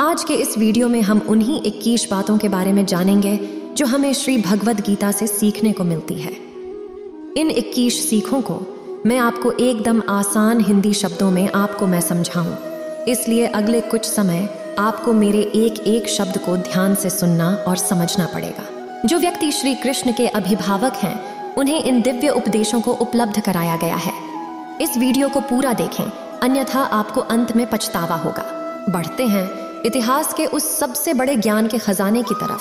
आज के इस वीडियो में हम उन्हीं 21 बातों के बारे में जानेंगे जो हमें श्री भगवद गीता से सीखने को मिलती है। इन 21 सीखों को मैं आपको एकदम आसान हिंदी शब्दों में आपको मैं समझाऊं, इसलिए अगले कुछ समय आपको मेरे एक एक शब्द को ध्यान से सुनना और समझना पड़ेगा। जो व्यक्ति श्री कृष्ण के अभिभावक हैं, उन्हें इन दिव्य उपदेशों को उपलब्ध कराया गया है। इस वीडियो को पूरा देखें, अन्यथा आपको अंत में पछतावा होगा। बढ़ते हैं इतिहास के उस सबसे बड़े ज्ञान के खजाने की तरफ,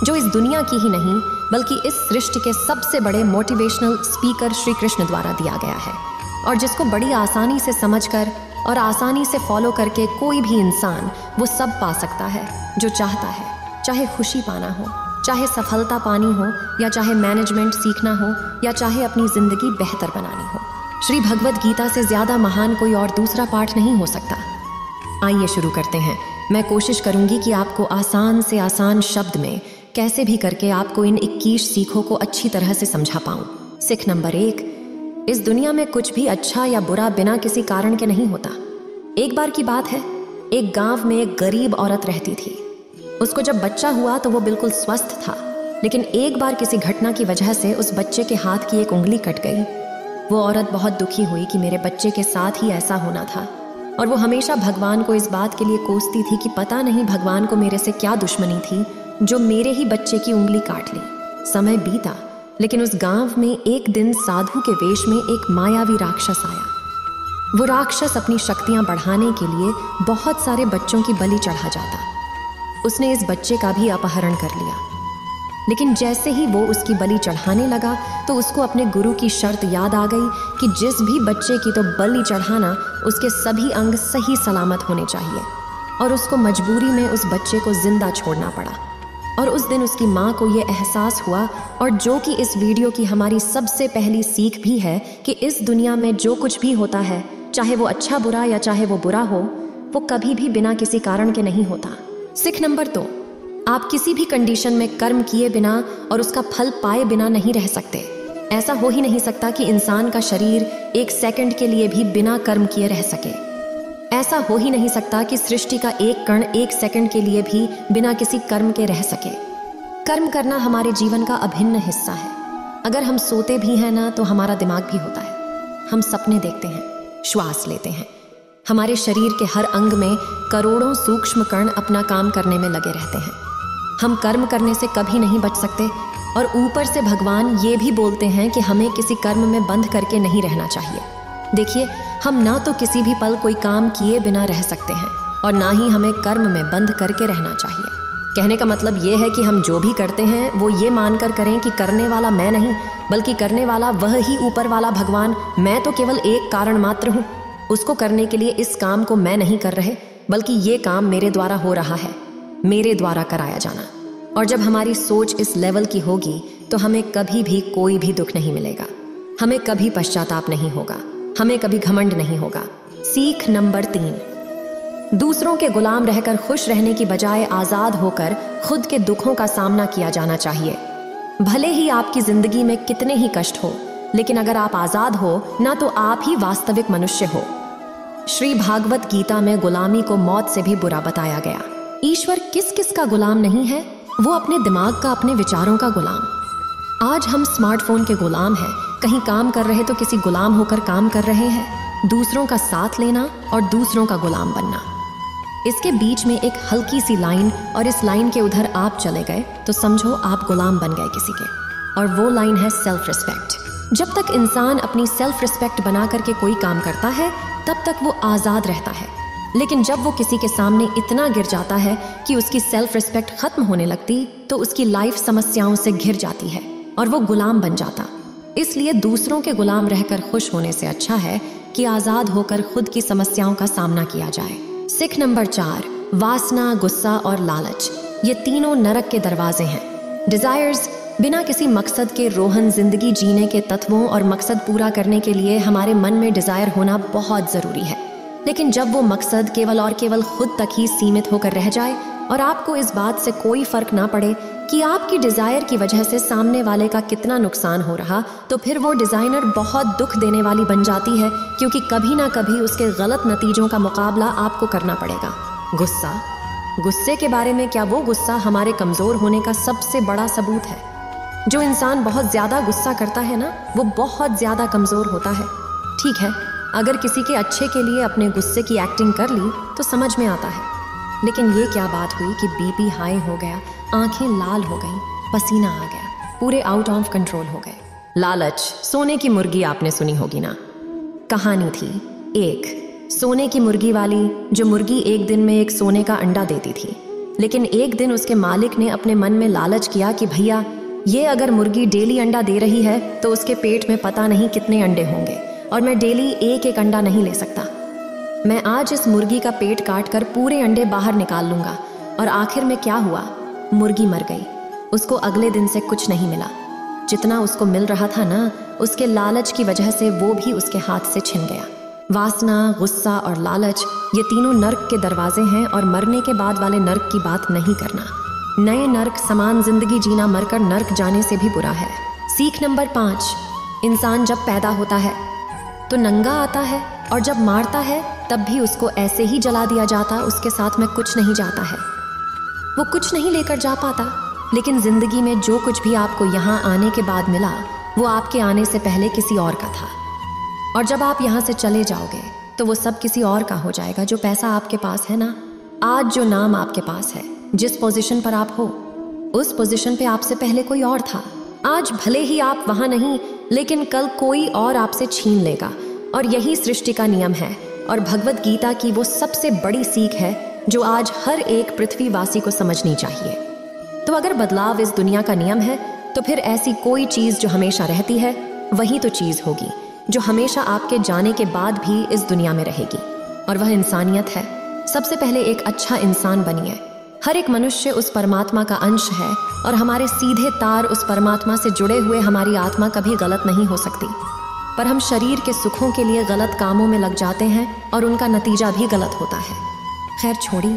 जो इस दुनिया की ही नहीं बल्कि इस सृष्टि के सबसे बड़े मोटिवेशनल स्पीकर श्री कृष्ण द्वारा दिया गया है, और जिसको बड़ी आसानी से समझकर और आसानी से फॉलो करके कोई भी इंसान वो सब पा सकता है जो चाहता है। चाहे खुशी पाना हो, चाहे सफलता पानी हो, या चाहे मैनेजमेंट सीखना हो, या चाहे अपनी जिंदगी बेहतर बनानी हो। श्री भगवद गीता से ज्यादा महान कोई और दूसरा पाठ नहीं हो सकता। आइए शुरू करते हैं। मैं कोशिश करूंगी कि आपको आसान से आसान शब्द में कैसे भी करके आपको इन 21 सीखों को अच्छी तरह से समझा पाऊं। सीख नंबर 1, इस दुनिया में कुछ भी अच्छा या बुरा बिना किसी कारण के नहीं होता। एक बार की बात है, एक गांव में एक गरीब औरत रहती थी। उसको जब बच्चा हुआ तो वो बिल्कुल स्वस्थ था, लेकिन एक बार किसी घटना की वजह से उस बच्चे के हाथ की एक उंगली कट गई। वो औरत बहुत दुखी हुई कि मेरे बच्चे के साथ ही ऐसा होना था, और वो हमेशा भगवान को इस बात के लिए कोसती थी कि पता नहीं भगवान को मेरे से क्या दुश्मनी थी जो मेरे ही बच्चे की उंगली काट ली। समय बीता, लेकिन उस गांव में एक दिन साधु के वेश में एक मायावी राक्षस आया। वो राक्षस अपनी शक्तियां बढ़ाने के लिए बहुत सारे बच्चों की बलि चढ़ा जाता। उसने इस बच्चे का भी अपहरण कर लिया, लेकिन जैसे ही वो उसकी बलि चढ़ाने लगा तो उसको अपने गुरु की शर्त याद आ गई कि जिस भी बच्चे की तो बलि चढ़ाना, उसके सभी अंग सही सलामत होने चाहिए, और उसको मजबूरी में उस बच्चे को जिंदा छोड़ना पड़ा। और उस दिन उसकी माँ को ये एहसास हुआ, और जो कि इस वीडियो की हमारी सबसे पहली सीख भी है, कि इस दुनिया में जो कुछ भी होता है, चाहे वो अच्छा बुरा या चाहे वो बुरा हो, वो कभी भी बिना किसी कारण के नहीं होता। सीख नंबर 2, आप किसी भी कंडीशन में कर्म किए बिना और उसका फल पाए बिना नहीं रह सकते। ऐसा हो ही नहीं सकता कि इंसान का शरीर एक सेकंड के लिए भी बिना कर्म किए रह सके। ऐसा हो ही नहीं सकता कि सृष्टि का एक कण एक सेकंड के लिए भी बिना किसी कर्म के रह सके। कर्म करना हमारे जीवन का अभिन्न हिस्सा है। अगर हम सोते भी हैं ना, तो हमारा दिमाग भी होता है। हम सपने देखते हैं, श्वास लेते हैं। हमारे शरीर के हर अंग में करोड़ों सूक्ष्म कण अपना काम करने में लगे रहते हैं। हम कर्म करने से कभी नहीं बच सकते, और ऊपर से भगवान ये भी बोलते हैं कि हमें किसी कर्म में बंध करके नहीं रहना चाहिए। देखिए, हम ना तो किसी भी पल कोई काम किए बिना रह सकते हैं, और ना ही हमें कर्म में बंध करके रहना चाहिए। कहने का मतलब ये है कि हम जो भी करते हैं वो ये मानकर करें कि करने वाला मैं नहीं, बल्कि करने वाला वह ही ऊपर वाला भगवान। मैं तो केवल एक कारण मात्र हूँ। उसको करने के लिए इस काम को मैं नहीं कर रहे, बल्कि ये काम मेरे द्वारा हो रहा है, मेरे द्वारा कराया जाना। और जब हमारी सोच इस लेवल की होगी तो हमें कभी भी कोई भी दुख नहीं मिलेगा, हमें कभी पश्चाताप नहीं होगा, हमें कभी घमंड नहीं होगा। सीख नंबर 3, दूसरों के गुलाम रहकर खुश रहने की बजाय आजाद होकर खुद के दुखों का सामना किया जाना चाहिए। भले ही आपकी जिंदगी में कितने ही कष्ट हो, लेकिन अगर आप आजाद हो ना, तो आप ही वास्तविक मनुष्य हो। श्री भागवत गीता में गुलामी को मौत से भी बुरा बताया गया। ईश्वर किस किस का गुलाम नहीं है? वो अपने दिमाग का, अपने विचारों का गुलाम। आज हम स्मार्टफोन के गुलाम हैं। कहीं काम कर रहे तो किसी गुलाम होकर काम कर रहे हैं। दूसरों का साथ लेना और दूसरों का गुलाम बनना, इसके बीच में एक हल्की सी लाइन, और इस लाइन के उधर आप चले गए तो समझो आप गुलाम बन गए किसी के। और वो लाइन है सेल्फ रिस्पेक्ट। जब तक इंसान अपनी सेल्फ रिस्पेक्ट बना करके कोई काम करता है, तब तक वो आजाद रहता है। लेकिन जब वो किसी के सामने इतना गिर जाता है कि उसकी सेल्फ रिस्पेक्ट खत्म होने लगती, तो उसकी लाइफ समस्याओं से घिर जाती है और वो गुलाम बन जाता। इसलिए दूसरों के गुलाम रहकर खुश होने से अच्छा है कि आजाद होकर खुद की समस्याओं का सामना किया जाए। सीख नंबर 4, वासना, गुस्सा और लालच, ये तीनों नरक के दरवाजे हैं। डिजायर्स, बिना किसी मकसद के रोहन जिंदगी जीने के तत्वों, और मकसद पूरा करने के लिए हमारे मन में डिजायर होना बहुत जरूरी है। लेकिन जब वो मकसद केवल और केवल खुद तक ही सीमित होकर रह जाए, और आपको इस बात से कोई फर्क ना पड़े कि आपकी डिजायर की वजह से सामने वाले का कितना नुकसान हो रहा, तो फिर वो डिजाइनर बहुत दुख देने वाली बन जाती है, क्योंकि कभी ना कभी उसके गलत नतीजों का मुकाबला आपको करना पड़ेगा। गुस्सा, गुस्से के बारे में, क्या वो गुस्सा हमारे कमज़ोर होने का सबसे बड़ा सबूत है? जो इंसान बहुत ज़्यादा गुस्सा करता है ना, वो बहुत ज़्यादा कमज़ोर होता है। ठीक है, अगर किसी के अच्छे के लिए अपने गुस्से की एक्टिंग कर ली तो समझ में आता है, लेकिन ये क्या बात हुई कि बीपी हाई हो गया, आंखें लाल हो गई, पसीना आ गया, पूरे आउट ऑफ कंट्रोल हो गए। लालच, सोने की मुर्गी आपने सुनी होगी ना। कहानी थी एक सोने की मुर्गी वाली, जो मुर्गी एक दिन में एक सोने का अंडा देती थी। लेकिन एक दिन उसके मालिक ने अपने मन में लालच किया कि भैया, ये अगर मुर्गी डेली अंडा दे रही है तो उसके पेट में पता नहीं कितने अंडे होंगे और मैं डेली एक एक अंडा नहीं ले सकता। मैं आज इस मुर्गी का पेट काट कर पूरे अंडे बाहर निकाल लूंगा। और आखिर में क्या हुआ? मुर्गी मर गई। उसको अगले दिन से कुछ नहीं मिला। जितना उसको मिल रहा था ना, उसके लालच की वजह से वो भी उसके हाथ से छिन गया। वासना, गुस्सा और लालच, ये तीनों नर्क के दरवाजे हैं और मरने के बाद वाले नर्क की बात नहीं करना। नए नर्क समान जिंदगी जीना मरकर नर्क जाने से भी बुरा है। सीख नंबर 5, इंसान जब पैदा होता है तो नंगा आता है और जब मारता है तब भी उसको ऐसे ही जला दिया जाता, उसके साथ में कुछ नहीं जाता है। वो कुछ नहीं लेकर जा पाता। लेकिन जिंदगी में जो कुछ भी आपको यहाँ आने के बाद मिला, वो आपके आने से पहले किसी और का था। और जब आप यहाँ से चले जाओगे तो वो सब किसी और का हो जाएगा। जो पैसा आपके पास है ना, आज जो नाम आपके पास है, जिस पोजीशन पर आप हो, उस पोजीशन पे आपसे पहले कोई और था। आज भले ही आप वहां नहीं, लेकिन कल कोई और आपसे छीन लेगा। और यही सृष्टि का नियम है और भगवत गीता की वो सबसे बड़ी सीख है जो आज हर एक पृथ्वीवासी को समझनी चाहिए। तो अगर बदलाव इस दुनिया का नियम है, तो फिर ऐसी कोई चीज जो हमेशा रहती है, वही तो चीज होगी जो हमेशा आपके जाने के बाद भी इस दुनिया में रहेगी। और वह इंसानियत है। सबसे पहले एक अच्छा इंसान बनिए। हर एक मनुष्य उस परमात्मा का अंश है और हमारे सीधे तार उस परमात्मा से जुड़े हुए हमारी आत्मा कभी गलत नहीं हो सकती। पर हम शरीर के सुखों के लिए गलत कामों में लग जाते हैं और उनका नतीजा भी गलत होता है। खैर छोड़ी,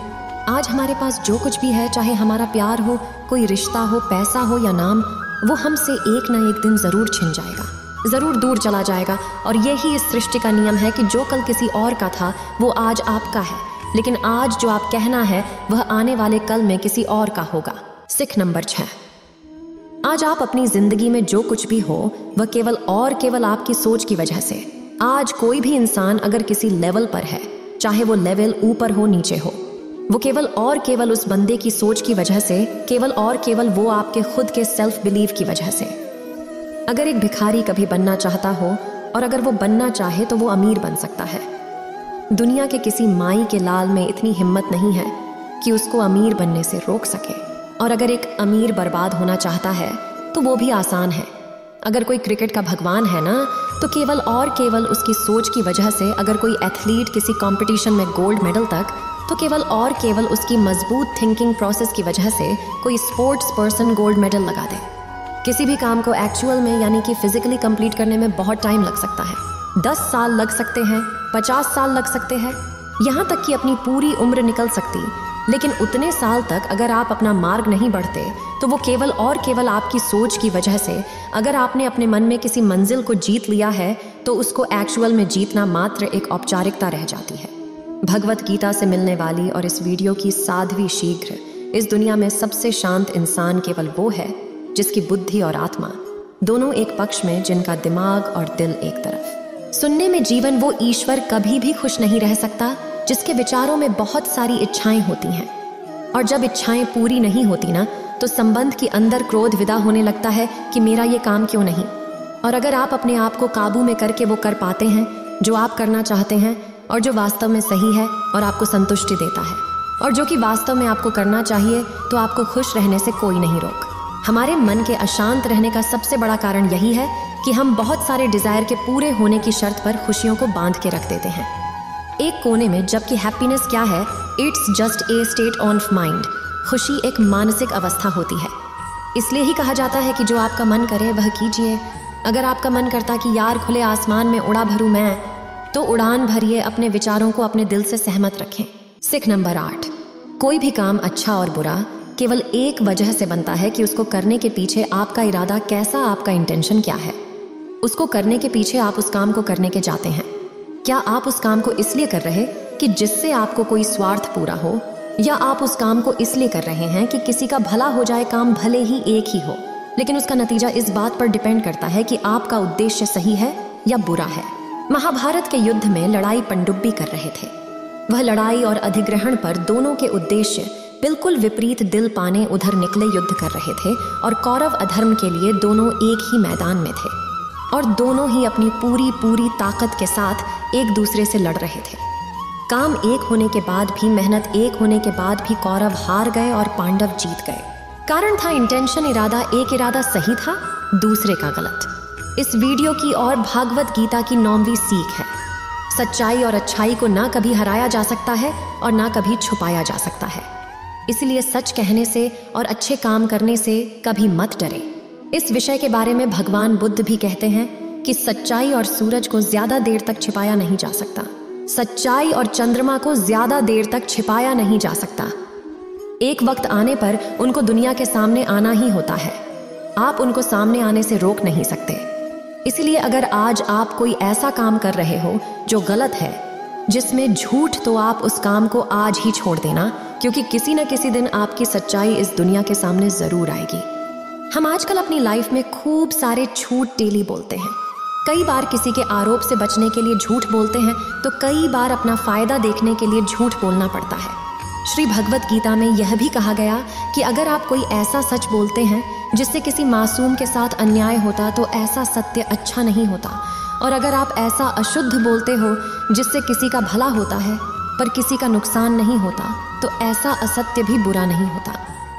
आज हमारे पास जो कुछ भी है, चाहे हमारा प्यार हो, कोई रिश्ता हो, पैसा हो या नाम, वो हमसे एक ना एक दिन जरूर छिन जाएगा, जरूर दूर चला जाएगा। और यही इस सृष्टि का नियम है कि जो कल किसी और का था, वो आज आपका है। लेकिन आज जो आप कहना है, वह आने वाले कल में किसी और का होगा। सीख नंबर 6, आज आप अपनी जिंदगी में जो कुछ भी हो, वह केवल और केवल आपकी सोच की वजह से। आज कोई भी इंसान अगर किसी लेवल पर है, चाहे वो लेवल ऊपर हो नीचे हो, वो केवल और केवल उस बंदे की सोच की वजह से, केवल और केवल वो आपके खुद के सेल्फ बिलीव की वजह से। अगर एक भिखारी कभी बनना चाहता हो और अगर वो बनना चाहे तो वो अमीर बन सकता है। दुनिया के किसी माई के लाल में इतनी हिम्मत नहीं है कि उसको अमीर बनने से रोक सके। और अगर एक अमीर बर्बाद होना चाहता है तो वो भी आसान है। अगर कोई क्रिकेट का भगवान है ना, तो केवल और केवल उसकी सोच की वजह से। अगर कोई एथलीट किसी कंपटीशन में गोल्ड मेडल तक, तो केवल और केवल उसकी मजबूत थिंकिंग प्रोसेस की वजह से कोई स्पोर्ट्स पर्सन गोल्ड मेडल लगा दे। किसी भी काम को एक्चुअल में यानी कि फिजिकली कंप्लीट करने में बहुत टाइम लग सकता है। 10 साल लग सकते हैं, 50 साल लग सकते हैं, यहाँ तक कि अपनी पूरी उम्र निकल सकती। लेकिन उतने साल तक अगर आप अपना मार्ग नहीं बढ़ते, तो वो केवल और केवल आपकी सोच की वजह से। अगर आपने अपने मन में किसी मंजिल को जीत लिया है, तो उसको एक्चुअल में जीतना मात्र एक औपचारिकता रह जाती है। भगवत गीता से मिलने वाली और इस वीडियो की साध्वी शीघ्र, इस दुनिया में सबसे शांत इंसान केवल वो है जिसकी बुद्धि और आत्मा दोनों एक पक्ष में, जिनका दिमाग और दिल एक तरफ। सुनने में जीवन वो ईश्वर कभी भी खुश नहीं रह सकता जिसके विचारों में बहुत सारी इच्छाएं होती हैं। और जब इच्छाएं पूरी नहीं होती ना, तो संबंध के अंदर क्रोध विदा होने लगता है कि मेरा ये काम क्यों नहीं। और अगर आप अपने आप को काबू में करके वो कर पाते हैं जो आप करना चाहते हैं और जो वास्तव में सही है और आपको संतुष्टि देता है, और जो कि वास्तव में आपको करना चाहिए, तो आपको खुश रहने से कोई नहीं रोक। हमारे मन के अशांत रहने का सबसे बड़ा कारण यही है कि हम बहुत सारे डिजायर के पूरे होने की शर्त पर खुशियों को बांध के रख देते हैं एक कोने में। जबकि हैप्पीनेस क्या है? It's just a state of mind. खुशी एक मानसिक अवस्था होती है। इसलिए ही कहा जाता है कि जो आपका मन करे वह कीजिए। अगर आपका मन करता कि यार खुले आसमान में उड़ा भरूं मैं, तो उड़ान भरिए, अपने विचारों को अपने दिल से सहमत रखें। सीख नंबर 8, कोई भी काम अच्छा और बुरा केवल एक वजह से बनता है कि उसको करने के पीछे आपका इरादा कैसा, आपका इंटेंशन क्या है। उसको करने के पीछे आप उस काम को करने के जाते हैं। क्या आप उस काम को इसलिए कर रहे कि जिससे आपको कोई स्वार्थ पूरा हो, या आप उस काम को इसलिए कर रहे हैं कि किसी का भला हो जाए। काम भले ही एक ही हो, लेकिन उसका नतीजा इस बात पर डिपेंड करता है कि आपका उद्देश्य सही है या बुरा है। महाभारत के युद्ध में लड़ाई पनडुब्बी कर रहे थे। वह लड़ाई और अधिग्रहण पर दोनों के उद्देश्य बिल्कुल विपरीत दिल पाने उधर निकले युद्ध कर रहे थे, और कौरव अधर्म के लिए दोनों एक ही मैदान में थे और दोनों ही अपनी पूरी ताकत के साथ एक दूसरे से लड़ रहे थे। काम एक होने के बाद भी, मेहनत एक होने के बाद भी कौरव हार गए और पांडव जीत गए। कारण था इंटेंशन, इरादा। एक इरादा सही था, दूसरे का गलत। इस वीडियो की और भागवत गीता की 9वीं सीख है, सच्चाई और अच्छाई को ना कभी हराया जा सकता है और ना कभी छुपाया जा सकता है। इसलिए सच कहने से और अच्छे काम करने से कभी मत डरे। इस विषय के बारे में भगवान बुद्ध भी कहते हैं कि सच्चाई और सूरज को ज्यादा देर तक छिपाया नहीं जा सकता। सच्चाई और चंद्रमा को ज्यादा देर तक छिपाया नहीं जा सकता। एक वक्त आने पर उनको दुनिया के सामने आना ही होता है। आप उनको सामने आने से रोक नहीं सकते। इसलिए अगर आज आप कोई ऐसा काम कर रहे हो जो गलत है, जिसमें झूठ, तो आप उस काम को आज ही छोड़ देना, क्योंकि किसी न किसी दिन आपकी सच्चाई इस दुनिया के सामने जरूर आएगी। हम आजकल अपनी लाइफ में खूब सारे झूठ डेली बोलते हैं। कई बार किसी के आरोप से बचने के लिए झूठ बोलते हैं, तो कई बार अपना फायदा देखने के लिए झूठ बोलना पड़ता है। श्री भगवत गीता में यह भी कहा गया कि अगर आप कोई ऐसा सच बोलते हैं जिससे किसी मासूम के साथ अन्याय होता, तो ऐसा सत्य अच्छा नहीं होता। और अगर आप ऐसा अशुद्ध बोलते हो जिससे किसी का भला होता है पर किसी का नुकसान नहीं होता, तो ऐसा असत्य भी बुरा नहीं होता।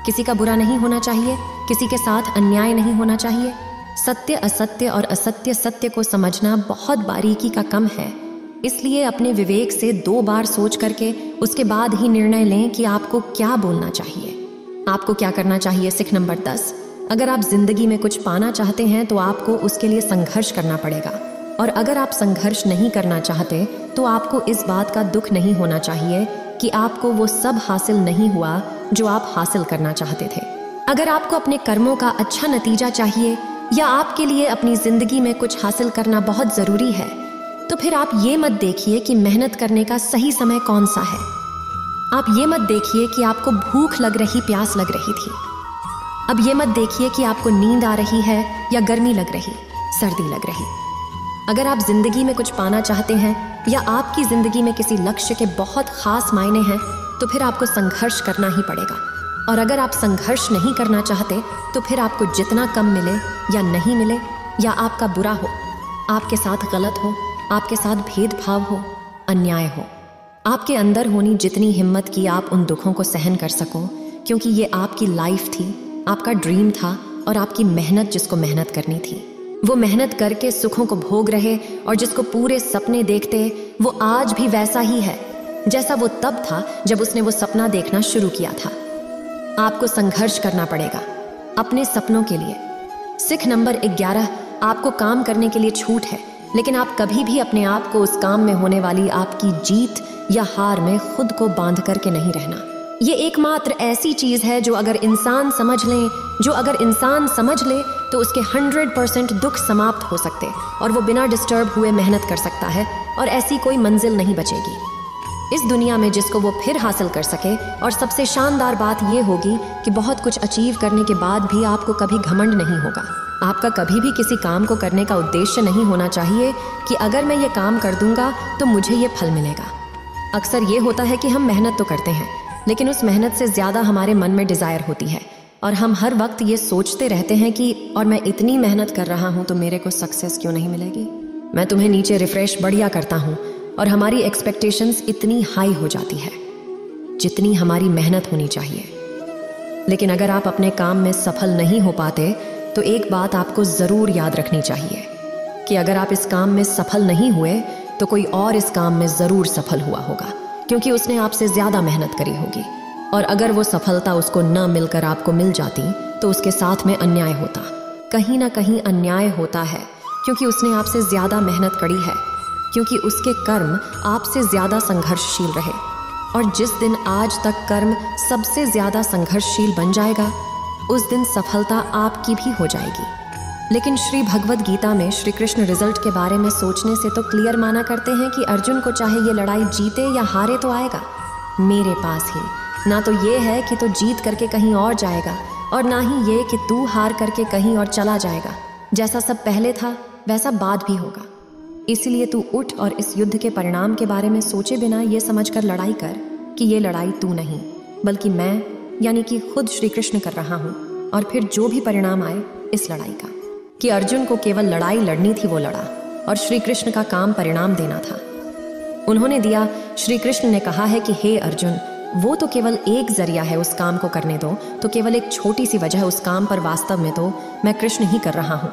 किसी का बुरा नहीं होना चाहिए, किसी के साथ अन्याय नहीं होना चाहिए। सत्य असत्य और असत्य सत्य को समझना बहुत बारीकी का काम है। इसलिए अपने विवेक से 2 बार सोच करके उसके बाद ही निर्णय लें कि आपको क्या बोलना चाहिए, आपको क्या करना चाहिए। सीख नंबर 10, अगर आप जिंदगी में कुछ पाना चाहते हैं तो आपको उसके लिए संघर्ष करना पड़ेगा। और अगर आप संघर्ष नहीं करना चाहते तो आपको इस बात का दुख नहीं होना चाहिए कि आपको वो सब हासिल नहीं हुआ जो आप हासिल करना चाहते थे। अगर आपको अपने कर्मों का अच्छा नतीजा चाहिए या आपके लिए अपनी जिंदगी में कुछ हासिल करना बहुत जरूरी है, तो फिर आप ये मत देखिए कि मेहनत करने का सही समय कौन सा है। आप ये मत देखिए कि आपको भूख लग रही, प्यास लग रही थी। अब ये मत देखिए कि आपको नींद आ रही है या गर्मी लग रही, सर्दी लग रही। अगर आप जिंदगी में कुछ पाना चाहते हैं या आपकी जिंदगी में किसी लक्ष्य के बहुत खास मायने हैं, तो फिर आपको संघर्ष करना ही पड़ेगा। और अगर आप संघर्ष नहीं करना चाहते तो फिर आपको जितना कम मिले या नहीं मिले, या आपका बुरा हो, आपके साथ गलत हो, आपके साथ भेदभाव हो, अन्याय हो, आपके अंदर होनी जितनी हिम्मत की आप उन दुखों को सहन कर सको, क्योंकि ये आपकी लाइफ थी, आपका ड्रीम था और आपकी मेहनत, जिसको मेहनत करनी थी। वो मेहनत करके सुखों को भोग रहे और जिसको पूरे सपने देखते, वो आज भी वैसा ही है जैसा वो तब था जब उसने वो सपना देखना शुरू किया था। आपको संघर्ष करना पड़ेगा अपने सपनों के लिए। सीख नंबर 11, आपको काम करने के लिए छूट है, लेकिन आप कभी भी अपने आप को उस काम में होने वाली आपकी जीत या हार में खुद को बांध करके नहीं रहना। ये एकमात्र ऐसी चीज है जो अगर इंसान समझ ले तो उसके 100% दुख समाप्त हो सकते और वो बिना डिस्टर्ब हुए मेहनत कर सकता है और ऐसी कोई मंजिल नहीं बचेगी इस दुनिया में जिसको वो फिर हासिल कर सके। और सबसे शानदार बात ये होगी कि बहुत कुछ अचीव करने के बाद भी आपको कभी घमंड नहीं होगा। आपका कभी भी किसी काम को करने का उद्देश्य नहीं होना चाहिए कि अगर मैं ये काम कर दूंगा तो मुझे ये फल मिलेगा। अक्सर ये होता है कि हम मेहनत तो करते हैं, लेकिन उस मेहनत से ज़्यादा हमारे मन में डिज़ायर होती है और हम हर वक्त ये सोचते रहते हैं कि और मैं इतनी मेहनत कर रहा हूँ तो मेरे को सक्सेस क्यों नहीं मिलेगी। मैं तुम्हें नीचे रिफ्रेश बढ़िया करता हूँ और हमारी एक्सपेक्टेशंस इतनी हाई हो जाती है जितनी हमारी मेहनत होनी चाहिए। लेकिन अगर आप अपने काम में सफल नहीं हो पाते तो एक बात आपको ज़रूर याद रखनी चाहिए कि अगर आप इस काम में सफल नहीं हुए तो कोई और इस काम में ज़रूर सफल हुआ होगा, क्योंकि उसने आपसे ज़्यादा मेहनत करी होगी। और अगर वो सफलता उसको न मिलकर आपको मिल जाती तो उसके साथ में अन्याय होता। कहीं ना कहीं अन्याय होता है क्योंकि उसने आपसे ज़्यादा मेहनत करी है, क्योंकि उसके कर्म आपसे ज़्यादा संघर्षशील रहे। और जिस दिन आज तक कर्म सबसे ज़्यादा संघर्षशील बन जाएगा, उस दिन सफलता आपकी भी हो जाएगी। लेकिन श्री भगवद गीता में श्री कृष्ण रिजल्ट के बारे में सोचने से तो क्लियर माना करते हैं कि अर्जुन को चाहे ये लड़ाई जीते या हारे तो आएगा, मेरे पास ही ना तो ये है कि तू जीत करके कहीं और जाएगा, और ना ही ये कि तू हार करके कहीं और चला जाएगा। जैसा सब पहले था वैसा बाद भी होगा। इसलिए तू उठ और इस युद्ध के परिणाम के बारे में सोचे बिना ये समझकर लड़ाई कर कि ये लड़ाई तू नहीं बल्कि मैं यानी कि खुद श्री कृष्ण कर रहा हूँ। और फिर जो भी परिणाम आए इस लड़ाई का, कि अर्जुन को केवल लड़ाई लड़नी थी वो लड़ा, और श्री कृष्ण का काम परिणाम देना था। उन्होंने दिया। श्री कृष्ण ने कहा है कि हे अर्जुन, वो तो केवल एक जरिया है, उस काम को करने दो, तो केवल एक छोटी सी वजह उस काम पर वास्तव में तो मैं कृष्ण ही कर रहा हूँ।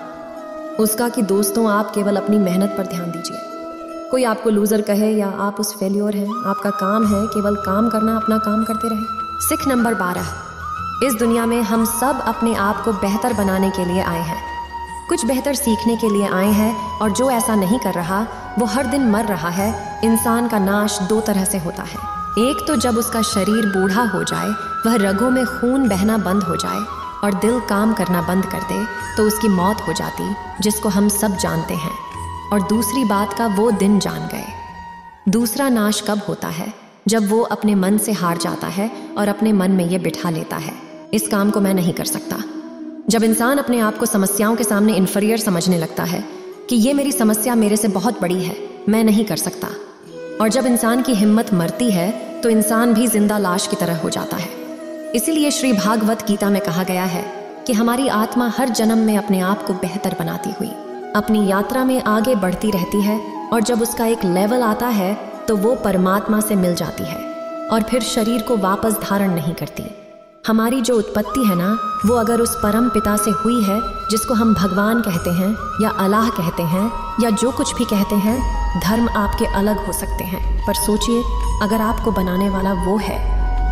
उसका कि दोस्तों आप केवल अपनी मेहनत पर ध्यान दीजिए। कोई आपको लूजर कहे या आप उस फेल्योर हैं, आपका काम है केवल काम करना, अपना काम करते रहे। सिख नंबर 12, इस दुनिया में हम सब अपने आप को बेहतर बनाने के लिए आए हैं, कुछ बेहतर सीखने के लिए आए हैं, और जो ऐसा नहीं कर रहा वो हर दिन मर रहा है। इंसान का नाश 2 तरह से होता है। एक तो जब उसका शरीर बूढ़ा हो जाए, वह रगों में खून बहना बंद हो जाए और दिल काम करना बंद कर दे, तो उसकी मौत हो जाती, जिसको हम सब जानते हैं। और दूसरी बात का वो दिन जान गए। दूसरा नाश कब होता है? जब वो अपने मन से हार जाता है और अपने मन में ये बिठा लेता है, इस काम को मैं नहीं कर सकता। जब इंसान अपने आप को समस्याओं के सामने इन्फीरियर समझने लगता है कि ये मेरी समस्या मेरे से बहुत बड़ी है, मैं नहीं कर सकता। और जब इंसान की हिम्मत मरती है तो इंसान भी जिंदा लाश की तरह हो जाता है। इसीलिए श्री भागवत गीता में कहा गया है कि हमारी आत्मा हर जन्म में अपने आप को बेहतर बनाती हुई अपनी यात्रा में आगे बढ़ती रहती है, और जब उसका एक लेवल आता है तो वो परमात्मा से मिल जाती है और फिर शरीर को वापस धारण नहीं करती। हमारी जो उत्पत्ति है ना, वो अगर उस परम पिता से हुई है, जिसको हम भगवान कहते हैं या अल्लाह कहते हैं या जो कुछ भी कहते हैं, धर्म आपके अलग हो सकते हैं, पर सोचिए अगर आपको बनाने वाला वो है,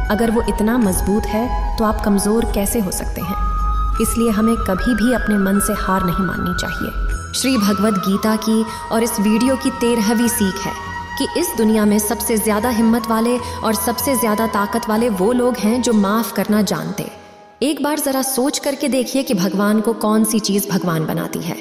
अगर वो इतना मजबूत है तो आप कमज़ोर कैसे हो सकते हैं। इसलिए हमें कभी भी अपने मन से हार नहीं माननी चाहिए। श्री भगवद गीता की और इस वीडियो की 13वीं सीख है कि इस दुनिया में सबसे ज़्यादा हिम्मत वाले और सबसे ज़्यादा ताकत वाले वो लोग हैं जो माफ़ करना जानते। एक बार ज़रा सोच करके देखिए कि भगवान को कौन सी चीज़ भगवान बनाती है।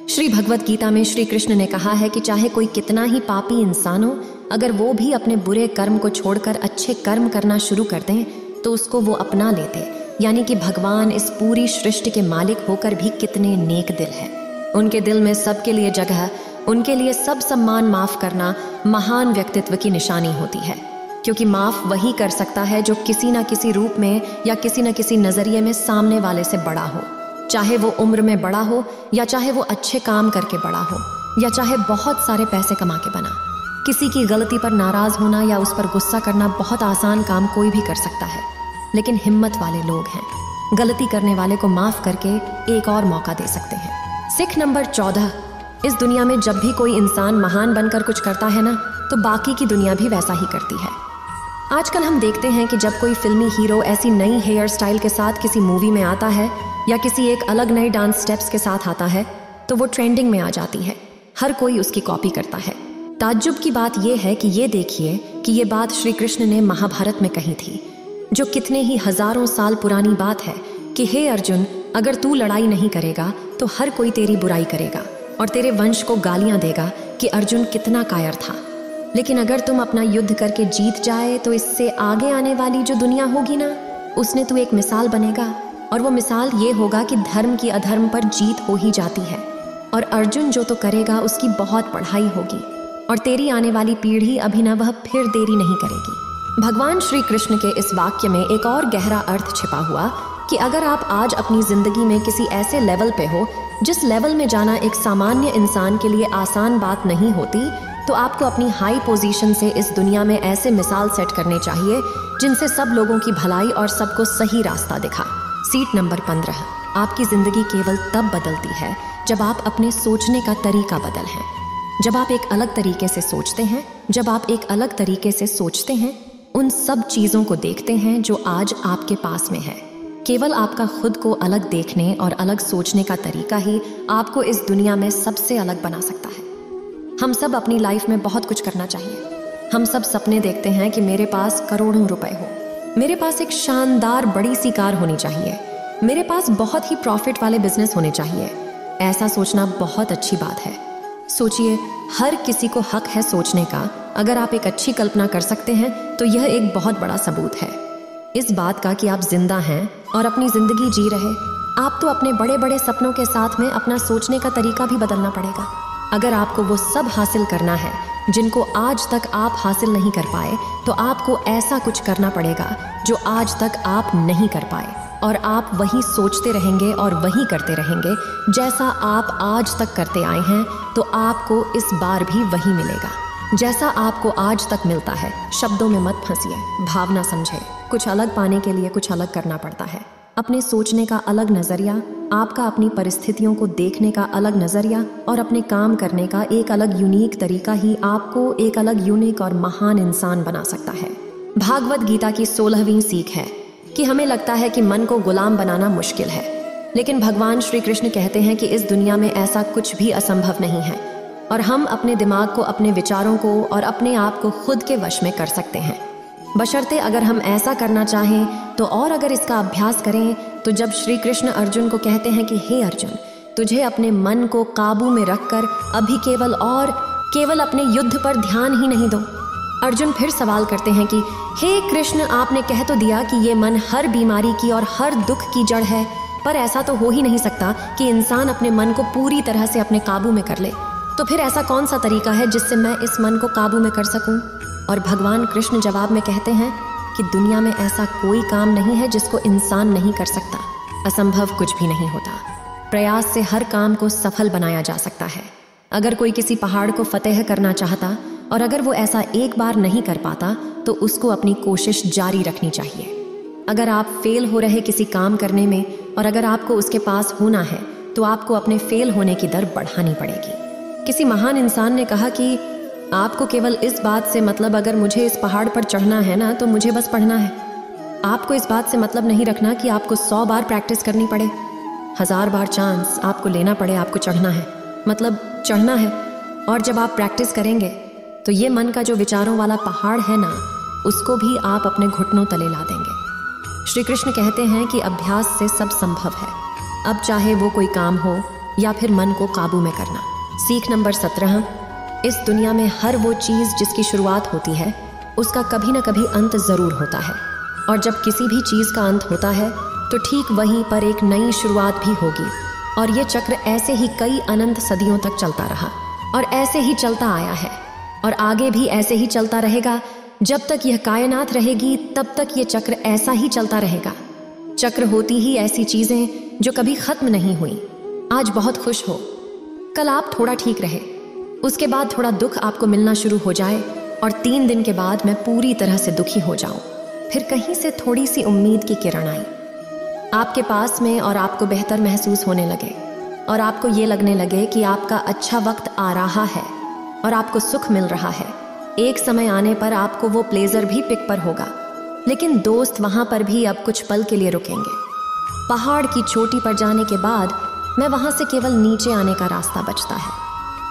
श्री भगवद गीता में श्री कृष्ण ने कहा है कि चाहे कोई कितना ही पापी इंसान हो, अगर वो भी अपने बुरे कर्म को छोड़कर अच्छे कर्म करना शुरू कर दें तो उसको वो अपना लेते। यानी कि भगवान इस पूरी सृष्टि के मालिक होकर भी कितने नेक दिल हैं। उनके दिल में सबके लिए जगह, उनके लिए सब सम्मान माफ़ करना महान व्यक्तित्व की निशानी होती है, क्योंकि माफ़ वही कर सकता है जो किसी न किसी रूप में या किसी न किसी नज़रिए में सामने वाले से बड़ा हो, चाहे वो उम्र में बड़ा हो या चाहे वो अच्छे काम करके बड़ा हो या चाहे बहुत सारे पैसे कमा के बना। किसी की गलती पर नाराज़ होना या उस पर गुस्सा करना बहुत आसान काम कोई भी कर सकता है, लेकिन हिम्मत वाले लोग हैं, गलती करने वाले को माफ़ करके एक और मौका दे सकते हैं। सिख नंबर 14, इस दुनिया में जब भी कोई इंसान महान बनकर कुछ करता है ना, तो बाकी की दुनिया भी वैसा ही करती है। आजकल हम देखते हैं कि जब कोई फिल्मी हीरो ऐसी नई हेयर स्टाइल के साथ किसी मूवी में आता है या किसी एक अलग नए डांस स्टेप्स के साथ आता है तो वो ट्रेंडिंग में आ जाती है, हर कोई उसकी कॉपी करता है। ताज्जुब की बात यह है कि ये देखिए कि ये बात श्री कृष्ण ने महाभारत में कही थी, जो कितने ही हजारों साल पुरानी बात है कि हे अर्जुन, अगर तू लड़ाई नहीं करेगा तो हर कोई तेरी बुराई करेगा और तेरे वंश को गालियां देगा कि अर्जुन कितना कायर था। लेकिन अगर तुम अपना युद्ध करके जीत जाए तो इससे आगे आने वाली जो दुनिया होगी ना, उसने तू एक मिसाल बनेगा, और वो मिसाल ये होगा कि धर्म की अधर्म पर जीत हो ही जाती है, और अर्जुन जो तो करेगा उसकी बहुत पढ़ाई होगी और तेरी आने वाली पीढ़ी अभिनव फिर देरी नहीं करेगी। भगवान श्री कृष्ण के इस वाक्य में एक और गहरा अर्थ छिपा हुआ कि अगर आप आज अपनी जिंदगी में किसी ऐसे लेवल पे हो जिस लेवल में जाना एक सामान्य इंसान के लिए आसान बात नहीं होती, तो आपको अपनी हाई पोजीशन से इस दुनिया में ऐसे मिसाल सेट करने चाहिए जिनसे सब लोगों की भलाई और सबको सही रास्ता दिखा। सीट नंबर 15, आपकी जिंदगी केवल तब बदलती है जब आप अपने सोचने का तरीका बदल है। जब आप एक अलग तरीके से सोचते हैं, जब आप एक अलग तरीके से सोचते हैं, उन सब चीज़ों को देखते हैं जो आज आपके पास में है। केवल आपका खुद को अलग देखने और अलग सोचने का तरीका ही आपको इस दुनिया में सबसे अलग बना सकता है। हम सब अपनी लाइफ में बहुत कुछ करना चाहिए। हम सब सपने देखते हैं कि मेरे पास करोड़ों रुपए हो, मेरे पास एक शानदार बड़ी सी कार होनी चाहिए, मेरे पास बहुत ही प्रॉफिट वाले बिजनेस होने चाहिए। ऐसा सोचना बहुत अच्छी बात है। सोचिए, हर किसी को हक है सोचने का। अगर आप एक अच्छी कल्पना कर सकते हैं तो यह एक बहुत बड़ा सबूत है। इस बात का कि आप जिंदा हैं और अपनी जिंदगी जी रहे। आप तो अपने बड़े बड़े सपनों के साथ में अपना सोचने का तरीका भी बदलना पड़ेगा। अगर आपको वो सब हासिल करना है जिनको आज तक आप हासिल नहीं कर पाए, तो आपको ऐसा कुछ करना पड़ेगा जो आज तक आप नहीं कर पाए, और आप वही सोचते रहेंगे और वही करते रहेंगे जैसा आप आज तक करते आए हैं, तो आपको इस बार भी वही मिलेगा जैसा आपको आज तक मिलता है। शब्दों में मत फंसिए, भावना समझे। कुछ अलग पाने के लिए कुछ अलग करना पड़ता है। अपने सोचने का अलग नजरिया, आपका अपनी परिस्थितियों को देखने का अलग नजरिया और अपने काम करने का एक अलग यूनिक तरीका ही आपको एक अलग यूनिक और महान इंसान बना सकता है। भागवत गीता की 16वीं सीख है कि हमें लगता है कि मन को गुलाम बनाना मुश्किल है, लेकिन भगवान श्री कृष्ण कहते हैं कि इस दुनिया में ऐसा कुछ भी असंभव नहीं है और हम अपने दिमाग को, अपने विचारों को और अपने आप को खुद के वश में कर सकते हैं, बशर्ते अगर हम ऐसा करना चाहें तो। और अगर इसका अभ्यास करें तो जब श्री कृष्ण अर्जुन को कहते हैं कि हे अर्जुन, तुझे अपने मन को काबू में रखकर अभी केवल अपने युद्ध पर ध्यान ही नहीं दो। अर्जुन फिर सवाल करते हैं कि हे कृष्ण, आपने कह तो दिया कि ये मन हर बीमारी की और हर दुख की जड़ है, पर ऐसा तो हो ही नहीं सकता कि इंसान अपने मन को पूरी तरह से अपने काबू में कर ले। तो फिर ऐसा कौन सा तरीका है जिससे मैं इस मन को काबू में कर सकूं? और भगवान कृष्ण जवाब में कहते हैं कि दुनिया में ऐसा कोई काम नहीं है जिसको इंसान नहीं कर सकता। असंभव कुछ भी नहीं होता। प्रयास से हर काम को सफल बनाया जा सकता है। अगर कोई किसी पहाड़ को फतेह करना चाहता और अगर वो ऐसा एक बार नहीं कर पाता, तो उसको अपनी कोशिश जारी रखनी चाहिए। अगर आप फेल हो रहे किसी काम करने में और अगर आपको उसके पास होना है, तो आपको अपने फेल होने की दर बढ़ानी पड़ेगी। किसी महान इंसान ने कहा कि आपको केवल इस बात से मतलब, अगर मुझे इस पहाड़ पर चढ़ना है ना, तो मुझे बस पढ़ना है। आपको इस बात से मतलब नहीं रखना कि आपको 100 बार प्रैक्टिस करनी पड़े, 1000 बार चांस आपको लेना पड़े, आपको चढ़ना है, मतलब चढ़ना है। और जब आप प्रैक्टिस करेंगे तो ये मन का जो विचारों वाला पहाड़ है ना, उसको भी आप अपने घुटनों तले ला देंगे। श्री कृष्ण कहते हैं कि अभ्यास से सब संभव है, अब चाहे वो कोई काम हो या फिर मन को काबू में करना। सीख नंबर 17, इस दुनिया में हर वो चीज़ जिसकी शुरुआत होती है उसका कभी ना कभी अंत ज़रूर होता है, और जब किसी भी चीज़ का अंत होता है तो ठीक वहीं पर एक नई शुरुआत भी होगी। और ये चक्र ऐसे ही कई अनंत सदियों तक चलता रहा और ऐसे ही चलता आया है और आगे भी ऐसे ही चलता रहेगा। जब तक यह कायनात रहेगी तब तक ये चक्र ऐसा ही चलता रहेगा। चक्र होती ही ऐसी चीज़ें जो कभी ख़त्म नहीं हुई। आज बहुत खुश हो, कल आप थोड़ा ठीक रहे, उसके बाद थोड़ा दुख आपको मिलना शुरू हो जाए और 3 दिन के बाद मैं पूरी तरह से दुखी हो जाऊं। फिर कहीं से थोड़ी सी उम्मीद की किरण आई आपके पास में और आपको बेहतर महसूस होने लगे और आपको ये लगने लगे कि आपका अच्छा वक्त आ रहा है और आपको सुख मिल रहा है। एक समय आने पर आपको वो प्लेजर भी पिक पर होगा, लेकिन दोस्त वहां पर भी अब कुछ पल के लिए रुकेंगे। पहाड़ की चोटी पर जाने के बाद मैं वहां से केवल नीचे आने का रास्ता बचता है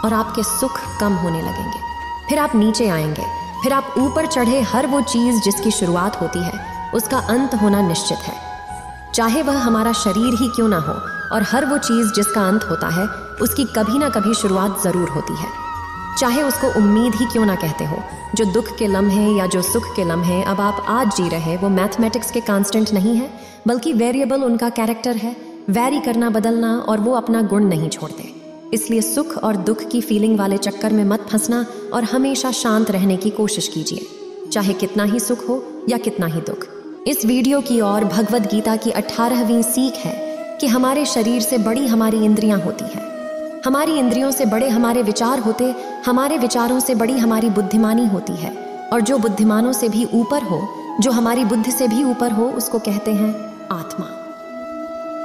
और आपके सुख कम होने लगेंगे। फिर आप नीचे आएंगे, फिर आप ऊपर चढ़े। हर वो चीज़ जिसकी शुरुआत होती है उसका अंत होना निश्चित है, चाहे वह हमारा शरीर ही क्यों ना हो। और हर वो चीज़ जिसका अंत होता है उसकी कभी ना कभी शुरुआत ज़रूर होती है, चाहे उसको उम्मीद ही क्यों ना कहते हो। जो दुख के लम्हे या जो सुख के लम्हे अब आप आज जी रहे, वो मैथमेटिक्स के कांस्टेंट नहीं है, बल्कि वेरिएबल उनका कैरेक्टर है। वैरी करना, बदलना, और वो अपना गुण नहीं छोड़ते। इसलिए सुख और दुख की फीलिंग वाले चक्कर में मत फंसना और हमेशा शांत रहने की कोशिश कीजिए, चाहे कितना ही सुख हो या कितना ही दुख। इस वीडियो की और भगवद गीता की 18वीं सीख है कि हमारे शरीर से बड़ी हमारी इंद्रियां होती हैं, हमारी इंद्रियों से बड़े हमारे विचार होते, हमारे विचारों से बड़ी हमारी बुद्धिमानी होती है। और जो बुद्धिमानों से भी ऊपर हो, जो हमारी बुद्धि से भी ऊपर हो, उसको कहते हैं आत्मा।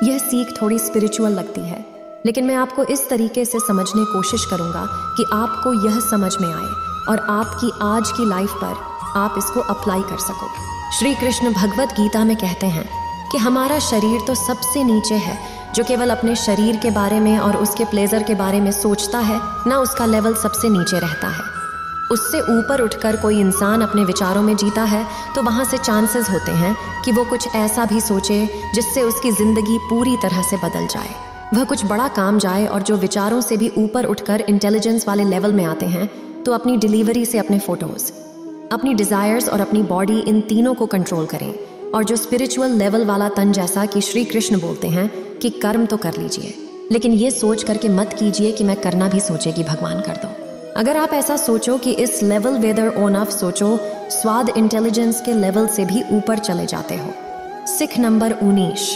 यह सीख थोड़ी स्पिरिचुअल लगती है, लेकिन मैं आपको इस तरीके से समझने कोशिश करूंगा कि आपको यह समझ में आए और आपकी आज की लाइफ पर आप इसको अप्लाई कर सको। श्री कृष्ण भगवत गीता में कहते हैं कि हमारा शरीर तो सबसे नीचे है। जो केवल अपने शरीर के बारे में और उसके प्लेजर के बारे में सोचता है ना, उसका लेवल सबसे नीचे रहता है। उससे ऊपर उठकर कोई इंसान अपने विचारों में जीता है तो वहाँ से चांसेस होते हैं कि वो कुछ ऐसा भी सोचे जिससे उसकी ज़िंदगी पूरी तरह से बदल जाए, वह कुछ बड़ा काम जाए। और जो विचारों से भी ऊपर उठकर इंटेलिजेंस वाले लेवल में आते हैं, तो अपनी डिलीवरी से अपने फोटोज़, अपनी डिज़ायर्स और अपनी बॉडी, इन तीनों को कंट्रोल करें। और जो स्पिरिचुअल लेवल वाला तन, जैसा कि श्री कृष्ण बोलते हैं कि कर्म तो कर लीजिए, लेकिन ये सोच करके मत कीजिए कि मैं करना भी सोचेगी भगवान कर दो। अगर आप ऐसा सोचो कि इस लेवल वेदर ओनफ सोचो, स्वाद इंटेलिजेंस के लेवल से भी ऊपर चले जाते हो। सिख नंबर 19,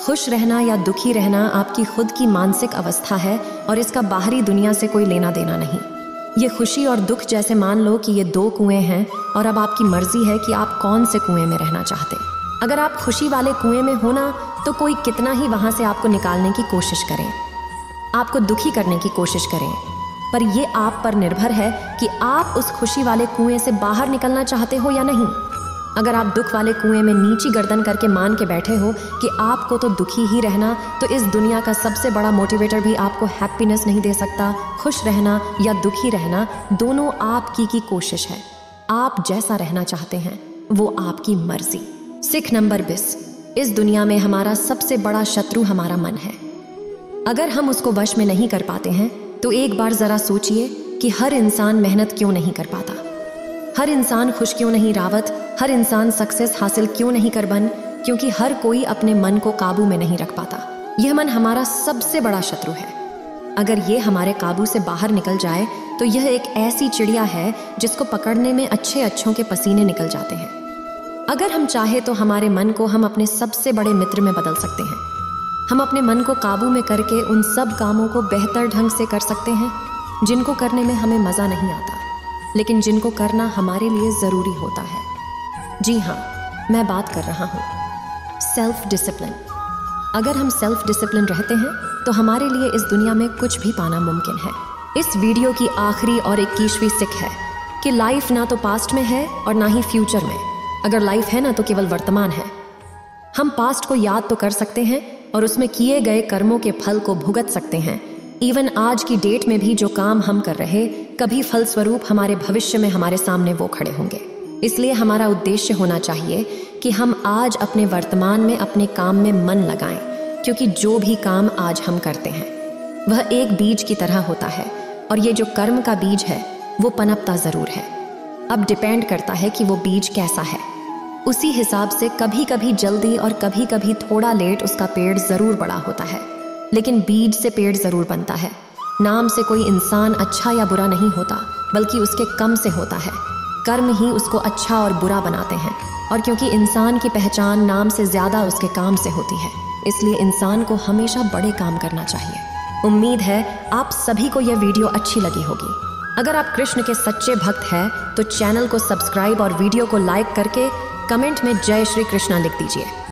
खुश रहना या दुखी रहना आपकी खुद की मानसिक अवस्था है और इसका बाहरी दुनिया से कोई लेना देना नहीं। ये खुशी और दुख जैसे मान लो कि ये 2 कुएं हैं और अब आपकी मर्जी है कि आप कौन से कुएं में रहना चाहते। अगर आप खुशी वाले कुएं में हो ना, तो कोई कितना ही वहां से आपको निकालने की कोशिश करें, आपको दुखी करने की कोशिश करें, पर यह आप पर निर्भर है कि आप उस खुशी वाले कुएं से बाहर निकलना चाहते हो या नहीं। अगर आप दुख वाले कुएं में नीची गर्दन करके मान के बैठे हो कि आपको तो दुखी ही रहना, तो इस दुनिया का सबसे बड़ा मोटिवेटर भी आपको हैप्पीनेस नहीं दे सकता। खुश रहना या दुखी रहना दोनों आपकी की कोशिश है। आप जैसा रहना चाहते हैं वो आपकी मर्जी। सिख नंबर 20, इस दुनिया में हमारा सबसे बड़ा शत्रु हमारा मन है। अगर हम उसको वश में नहीं कर पाते हैं तो एक बार जरा सोचिए कि हर इंसान मेहनत क्यों नहीं कर पाता, हर इंसान खुश क्यों नहीं रावत, हर इंसान सक्सेस हासिल क्यों नहीं कर बन, क्योंकि हर कोई अपने मन को काबू में नहीं रख पाता। यह मन हमारा सबसे बड़ा शत्रु है। अगर ये हमारे काबू से बाहर निकल जाए तो यह एक ऐसी चिड़िया है जिसको पकड़ने में अच्छों के पसीने निकल जाते हैं। अगर हम चाहे तो हमारे मन को हम अपने सबसे बड़े मित्र में बदल सकते हैं। हम अपने मन को काबू में करके उन सब कामों को बेहतर ढंग से कर सकते हैं जिनको करने में हमें मज़ा नहीं आता, लेकिन जिनको करना हमारे लिए ज़रूरी होता है। जी हाँ, मैं बात कर रहा हूँ सेल्फ डिसिप्लिन। अगर हम सेल्फ डिसिप्लिन रहते हैं तो हमारे लिए इस दुनिया में कुछ भी पाना मुमकिन है। इस वीडियो की आखिरी और 21वीं सिख है कि लाइफ ना तो पास्ट में है और ना ही फ्यूचर में। अगर लाइफ है ना तो केवल वर्तमान है। हम पास्ट को याद तो कर सकते हैं और उसमें किए गए कर्मों के फल को भुगत सकते हैं। इवन आज की डेट में भी जो काम हम कर रहे, कभी फलस्वरूप हमारे भविष्य में हमारे सामने वो खड़े होंगे। इसलिए हमारा उद्देश्य होना चाहिए कि हम आज अपने वर्तमान में अपने काम में मन लगाएं, क्योंकि जो भी काम आज हम करते हैं वह एक बीज की तरह होता है और ये जो कर्म का बीज है वो पनपता ज़रूर है। अब डिपेंड करता है कि वो बीज कैसा है। उसी हिसाब से कभी कभी जल्दी और कभी कभी थोड़ा लेट उसका पेड़ ज़रूर बड़ा होता है, लेकिन बीज से पेड़ ज़रूर बनता है। नाम से कोई इंसान अच्छा या बुरा नहीं होता, बल्कि उसके कम से होता है। कर्म ही उसको अच्छा और बुरा बनाते हैं, और क्योंकि इंसान की पहचान नाम से ज़्यादा उसके काम से होती है, इसलिए इंसान को हमेशा बड़े काम करना चाहिए। उम्मीद है आप सभी को यह वीडियो अच्छी लगी होगी। अगर आप कृष्ण के सच्चे भक्त हैं तो चैनल को सब्सक्राइब और वीडियो को लाइक करके कमेंट में जय श्री कृष्णा लिख दीजिए।